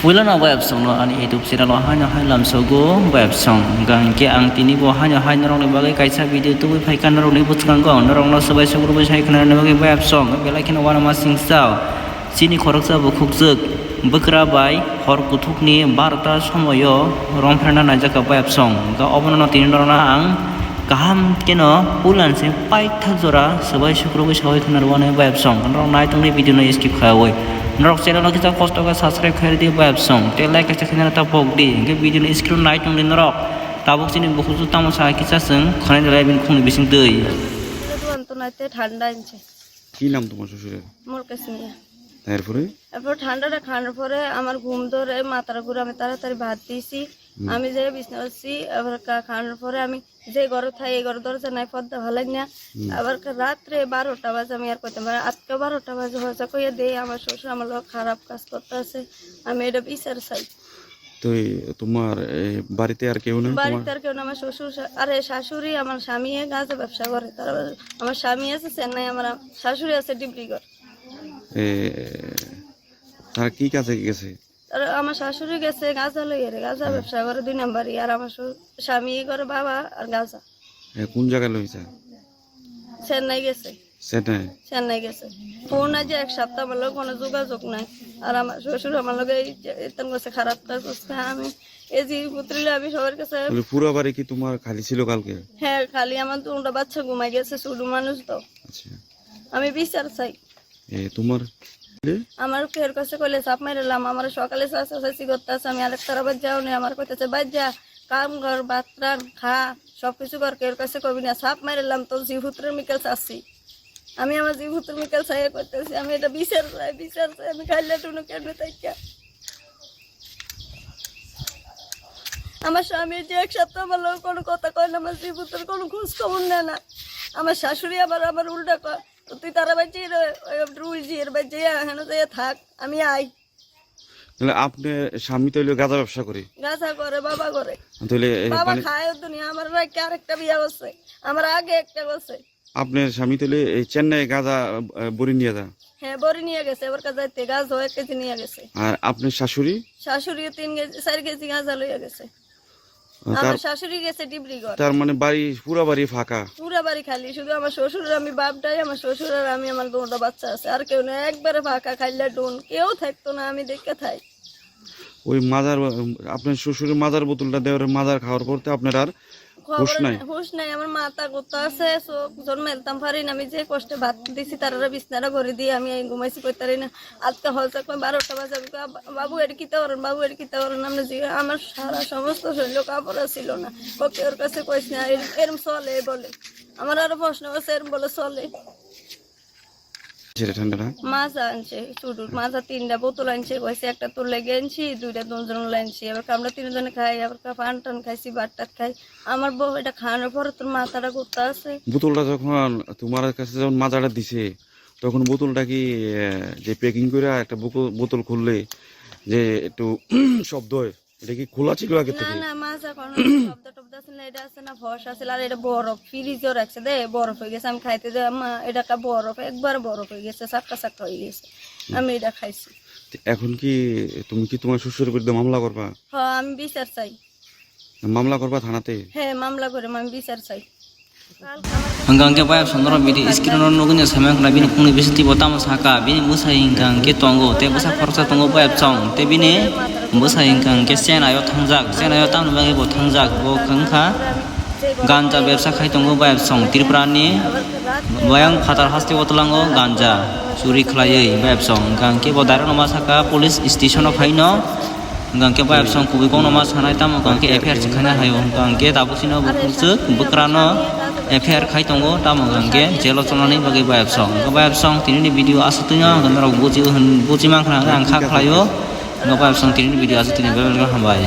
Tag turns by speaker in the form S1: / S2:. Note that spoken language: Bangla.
S1: Wala na web song no ani YouTube channel lo hanya hai lam sogo web song gang ke ang tini bo hanya hai narong ni bagai kaisa video tu phai kan narong ni butkang go narong no sabai sogro bai sai kan ni bagai web song belai kin wana ma sing sao sini khorok sa bo khukjak bukra bai hor kuthuk ni 12ta somoyo rong pharna na jaka web song ga obono no tini narong na ang kaham keno ulan se pai thak jora sabai sogro bai sai kan narong web song narong nai tong ni video no skip khawai Norok channel kita kosto ka subscribe khair di web song te like ka chakina ta pok di ke video ni screen night ng norok tabok sini buku tamo sa kita seng khane dalai bin khung bising deui
S2: তুয়ান তো নাইতে ঠান্ডা আনছে
S3: কি নাম তোমার শ্বশুরের?
S2: মোর কাছে নিয়ে
S3: তারপরে
S2: এরপর ঠান্ডাটা খাওয়ার পরে আমার ঘুম ধরে মাথাটা ঘুরে আমি তাড়াতাড়ি ভাত দিয়েছি আমি যে বিছনা করছি আবার খাওয়ানোর পরে আমি যে ঘরে থাই এই ঘরে দরজা নাই পর্দা হলাই না আবার রাত্রে 12টা বাজে আমি আর কইতাম আজকে 12টা বাজে হয়েছে কইয়া দেই আমার শ্বশুর আমার লোক খারাপ কাজ করতে আছে আমি এটা বিচার চাই।
S3: তো তোমার বাড়িতে আর কেউ নেই?
S2: বাড়িতে আর কেউ না, আমার শ্বশুর আরে শাশুড়ি আমার স্বামী গাঁজা ব্যবসা করে, তার আমার স্বামী আছে চেন্নাই, আমার শাশুড়ি আছে ডিব্রুগড়।
S3: তার কি কাজে গেছে?
S2: আমার শাশুড়ি গেছে গাঁজা লইয়ে গাঁজা ব্যবসা করে 2 নম্বরই, আর আমার স্বামী করে বাবা আর গাঁজা।
S3: কোন জায়গায় লইছে?
S2: চেন্নাই গেছে। চেন্নাই গেছে। ফোন আছে 1 সপ্তাহ আমার লোক কোনো যোগাযোগ নাই, আর আমার শ্বশুর আমার লোক এতন করছে খারাপ কাজ করছে। আমি এই যে পুত্রিলে আমি সবার কাছে
S3: পুরো বাড়ি কি তোমার খালি ছিল কালকে?
S2: হ্যাঁ খালি, আমার 2টা বাচ্চা ঘুমাই গেছে, ছোট মানুষ তো। আচ্ছা আমি বিচার চাই।
S3: তোমার
S2: আমার কের কাছে কইলে চাপ মাইরালাম, আমার সকালে চাচি করতেছে, আমি আরেক তারা বাদ যাও নেই, আমার কইতেছে বাদ যা কাম ঘর বাতরান খা সবকিছু কর, কের কাছে কবি না চাপ মাইরালাম তোর জিভুত্রের মিকেল চাচ্ছি। আমি আমার জিভুত্রের মিকেল চাই করতেছি, আমি এটা বিচার চাই আমি খাইলে টুনু কেমনে তাইকা। আমার স্বামী যে 1 সপ্তাহ আমার লোক কোনো কথা কয় না, আমার জিভুত্রের কোনো খোঁজ খবর নেয় না। আমার শাশুড়ি আবার আমার উল্টা কয় তুই তারা বাচ্চি রুলজির বাচ্চি হেন যাইয়া থাক, আমি আই।
S3: তাহলে আপনার স্বামী তো গাঁজা ব্যবসা করে?
S2: গাঁজা করে, বাবা করে।
S3: তাহলে
S2: বাবা খায় দুনিয়া, আমার নাকি আরেকটা বিয়া করছে, আমার আগে একটা করছে।
S3: আপনার স্বামী তাহলে এই চেন্নাই গাঁজা বড়ি নিয়ে যা?
S2: হ্যাঁ বড়ি নিয়ে গেছে, এবার যাইতে গাঁজা 1 কেজি নিয়ে গেছে।
S3: আর আপনার শাশুড়ি?
S2: শাশুড়ি 3 কেজি 4 কেজি গাঁজা লইয়া গেছে। আমার শাশুড়ি গেছে ডিব্রুগড়।
S3: তার মানে বাড়ি পুরা বাড়ি ফাঁকা? পুরা
S2: বাড়ি খালি, শুধু আমার শ্বশুর আমি বাপটাই, আমার শ্বশুর আর আমি, আমার 2টা বাচ্চা আছে, আর কেউ না, একবারে ফাঁকা, খাইলে ডুন কেউ থাকতো না, আমি দেখে থাই।
S3: ওই মাজার আপনার শ্বশুরের মাজার বোতলটা দেওয়ার মাজার খাওয়ার পরতে আপনার আর
S2: হুশ নাই, আমার মাথা গোতা আছে, চোখ জন্মাইতাম পারি না, আমি যে কষ্টে ভাত দিছি তারা বিছনাটা ঘরে দিয়ে আমি ঘুমাইছি কই পারি না। আজকে হয়তো 12টা বাজে বাবু এটা কিতে করেন, বাবু এটা কিতে করেন, আমরা আমার সারা সমস্ত শরীর কাপড় ছিল না, ওকে ওর কাছে কইস না এরম চলে বলে, আমার আরো প্রশ্ন আছে এরম বলে চলে। মাজা আনছে ছোট মাজা 3টা বোতল আনছে, কইছে একটা তোর লেগে আনছি, 2টা দুজন আনছি, এবার আমরা 3 জনে খাই, আবার পান টান খাইছি, বাট্টাত খাই। আমার বউ এটা খাওয়ানোর পরে তোর মাথাটা করতে আছে। বোতলটা
S3: যখন তোমার কাছে যখন মাজাটা দিছে তখন বোতলটা কি যে প্যাকিং করে একটা বোতল খুললে যে একটু শব্দ হয়, এটা কি খোলা ছিল আগে থেকে?
S2: না মাজা কোনো শব্দ টব্দ আছে না, এটা আছে না ফর্সা আছে, আর এটা বরফ ফ্রিজে রাখছে দে, বরফ হয়ে গেছে। আমি খাইতে দে মা এটা কা বরফ, একবার বরফ হয়ে গেছে, চাক্কা হয়ে গেছে, আমি এটা খাইছি।
S3: এখন কি তুমি কি তোমার শ্বশুরের বিরুদ্ধে মামলা করবা?
S2: হ্যাঁ আমি বিচার চাই।
S3: মামলা করবা থানাতে?
S2: হ্যাঁ মামলা করে আমি বিচার চাই।
S1: hanggang ke bayap sondoro bidi screen no nugunya samak na bini kuni bisiti botam saka bini musa hinggang ke tongo te busa khorsa tongo bayap chong te bini musa hinggang ke sena yo tam bagi bo thangjak bo khangkha ganja ব্যবসা khai tongo bayap chong tirprani bayang phatar hasti botolango ganja churi khlaiei bayap chong hinggang ke bo daro no saka police station of haino hinggang ke bayap chong kubi kono ma sanai tam hinggang ke affair chikhana hayo hinggang ke dabusino bukhuk bukrano affair khai tongo tamo hinggang ke jelo chonani bagi bayap chong tinini video asutnya hinggang buji mang khana ang kha khlayo bayap chong tinini video asutnya bebel hambai।